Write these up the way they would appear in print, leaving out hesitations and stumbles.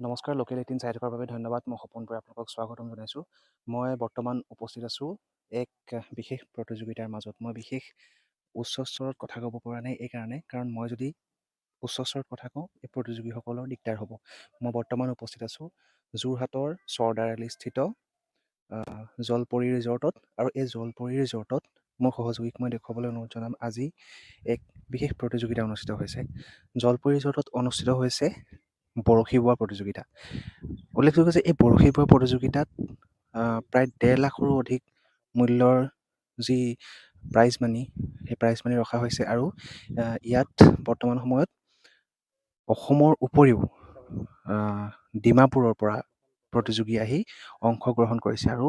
নমস্কাৰ, লোকেল 18 চাই থকাৰ বাবে ধন্যবাদ। মই সপোন বৰাই আপোনালোকক স্বাগতম জনাইছোঁ। মই বৰ্তমান উপস্থিত আছোঁ এক বিশেষ প্ৰতিযোগিতাৰ মাজত। মই বিশেষ উচ্চ স্তৰত কথা ক'ব পৰা নাই কাৰণ মই যদি উচ্চ স্তৰত কথা কওঁ, এই প্ৰতিযোগীসকলৰ দিগদাৰ হ'ব। মই বৰ্তমান উপস্থিত আছোঁ যোৰহাটৰ চৰ্দাৰ আলিস্থিত জলপৰী ৰিজৰ্টত, আৰু এই জলপৰী ৰিজৰ্টত মোৰ সহযোগীক মই দেখুৱাবলৈ অনুৰোধ জনাম। আজি এক বিশেষ প্ৰতিযোগিতা অনুষ্ঠিত হৈছে। জলপৰী ৰিজৰ্টত অনুষ্ঠিত হৈছে বৰশী বোৱা প্ৰতিযোগিতা। উল্লেখযোগ্য যে এই বৰশী বোৱা প্ৰতিযোগিতাত প্ৰায় 1.5 লাখৰো অধিক মূল্যৰ যি প্ৰাইজ মানি, সেই প্ৰাইজ মানি ৰখা হৈছে। আৰু ইয়াত বৰ্তমান সময়ত অসমৰ উপৰিও ডিমাপুৰৰ পৰা প্ৰতিযোগী আহি অংশগ্ৰহণ কৰিছে। আৰু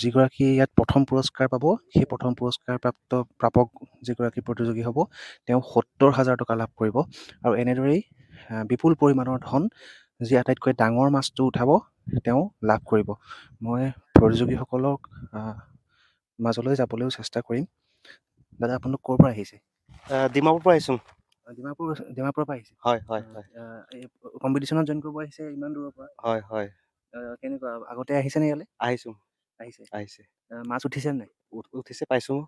যিগৰাকী ইয়াত প্ৰথম পুৰস্কাৰ পাব, সেই প্ৰথম পুৰস্কাৰ প্ৰাপক যিগৰাকী প্ৰতিযোগী হ'ব, তেওঁ 70,000 টকা লাভ কৰিব। আৰু এনেদৰেই বিপুল পৰিমাণৰ ধন, যি আটাইতকৈ ডাঙৰ মাছটো উঠাব, তেওঁ লাভ কৰিব। মই প্ৰতিযোগীসকলক মাজলৈ যাবলৈও চেষ্টা কৰিম। দাদা, আপোনালোক ক'ৰ পৰা আহিছে? ডিমাপুৰৰ পৰা আহিছোঁ। ডিমাপুৰৰ পৰা আহিছে? হয়। এই কম্পিটিশ্যনত জইন কৰিব আহিছে ইমান দূৰৰ পৰা? হয়। কেনেকুৱা, আগতে আহিছে নে ইয়ালৈ? আহিছে। মাছ উঠিছে নাই? উঠিছে, পাইছোঁ।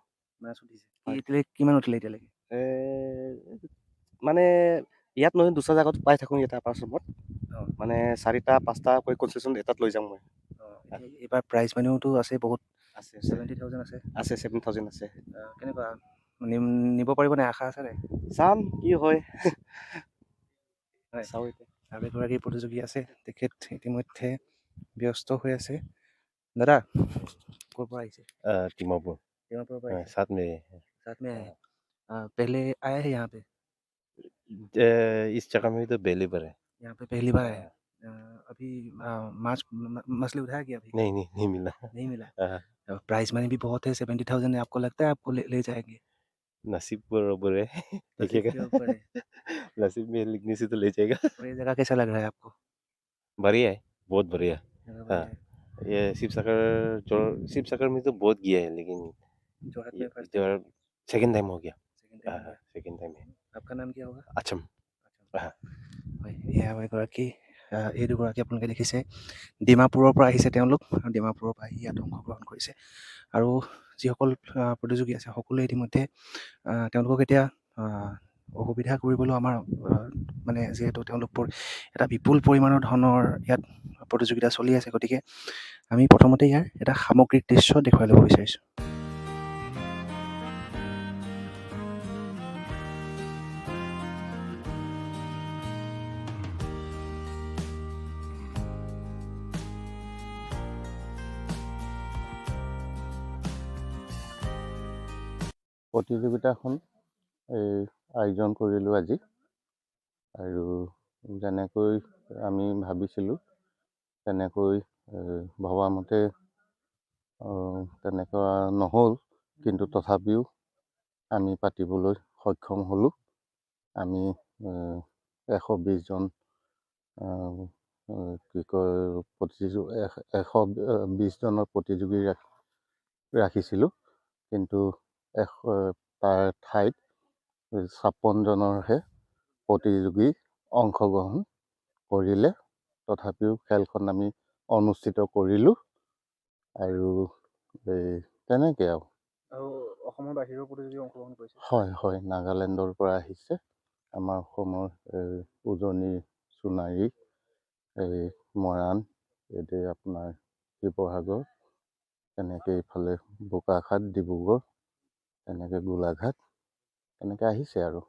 মাছ উঠিছে। কিমান উঠিলে এতিয়ালৈকে? মানে ইয়াত নহয়, দুটা জাগাত পাই থাকোঁ। এটা পাৰ্চনত মানে 4-5টা কৈ কনচেশ্যন এটাত লৈ যাম মই। এইবাৰ প্ৰাইজ মানিওতো আছে বহুত? আছে 70,000 আছে? 7,000 আছে। কেনেকুৱা, নিব পাৰিব নাই? আশা আছে নাই? চাম কি হয়। চাওঁ এতিয়া। আৰু এগৰাকী প্ৰতিযোগী আছে, তেখেত ইতিমধ্যে ব্যস্ত হৈ আছে। দাদা, ক'ৰ পৰা আহিছে? ডিমাপুৰ পৰা আহিছে? साथ में आए? पहले आए हैं यहाँ पे? इस जगह में तो पहली बार है। यहाँ पे पहली बार आए हैं? अभी मछली उठाया क्या अभी? नहीं मिला। नहीं मिला? प्राइस मनी भी बहुत है, 70,000 है। आपको लगता है आपको ले जाएंगे? नसीब पर ऊपर है, नसीब के ऊपर है। नसीब में लिखने से तो ले जाएगा। और ये जगह कैसा लग रहा है आपको? बढ़िया है, बहुत बढ़िया। जगह बढ़िया है। ये शिव सागर में तो बहुत गया है, लेकिन जोरहाट में फर्स्ट जो सेकंड टाइम हो गया। सेकंड टाइम हो गया। सेकंड टाइम है। आपका नाम क्या होगा? अच्छम। এয়া এগৰাকী, এই দুগৰাকী আপোনালোকে দেখিছে, ডিমাপুৰৰ পৰা আহিছে তেওঁলোক, আৰু ডিমাপুৰৰ পৰা আহি ইয়াত অংশগ্ৰহণ কৰিছে। আৰু যিসকল প্ৰতিযোগী আছে, সকলোৱে ইতিমধ্যে তেওঁলোকক এতিয়া অসুবিধা কৰিবলৈও আমাৰ মানে, যিহেতু তেওঁলোকৰ এটা বিপুল পৰিমাণৰ ধনৰ ইয়াত প্ৰতিযোগিতা চলি আছে, গতিকে আমি প্ৰথমতে ইয়াৰ এটা সামগ্ৰিক দৃশ্য দেখুৱাই ল'ব বিচাৰিছোঁ। প্ৰতিযোগিতাখন আয়োজন কৰিলোঁ আজি, আৰু যেনেকৈ আমি ভাবিছিলোঁ তেনেকৈ ভবামতে তেনেকুৱা নহ'ল, কিন্তু তথাপিও আমি পাতিবলৈ সক্ষম হ'লোঁ। আমি 120 জন কি কয় 120 জনৰ প্ৰতিযোগী ৰাখিছিলোঁ, কিন্তু তাৰ ঠাইত 56 জনৰহে প্ৰতিযোগী অংশগ্ৰহণ কৰিলে। তথাপিও খেলখন আমি অনুষ্ঠিত কৰিলোঁ, আৰু তেনেকৈ আৰু অসমৰ বাহিৰৰ প্ৰতিযোগী অংশগ্ৰহণ কৰিছে? হয়, নাগালেণ্ডৰ পৰা আহিছে। আমাৰ অসমৰ উজনি, সোণাৰী, মৰাণ, আপোনাৰ শিৱসাগৰ, তেনেকৈ ইফালে বোকাখাট, ডিব্ৰুগড়, তেনেকৈ গোলাঘাট, তেনেকৈ আহিছে আৰু।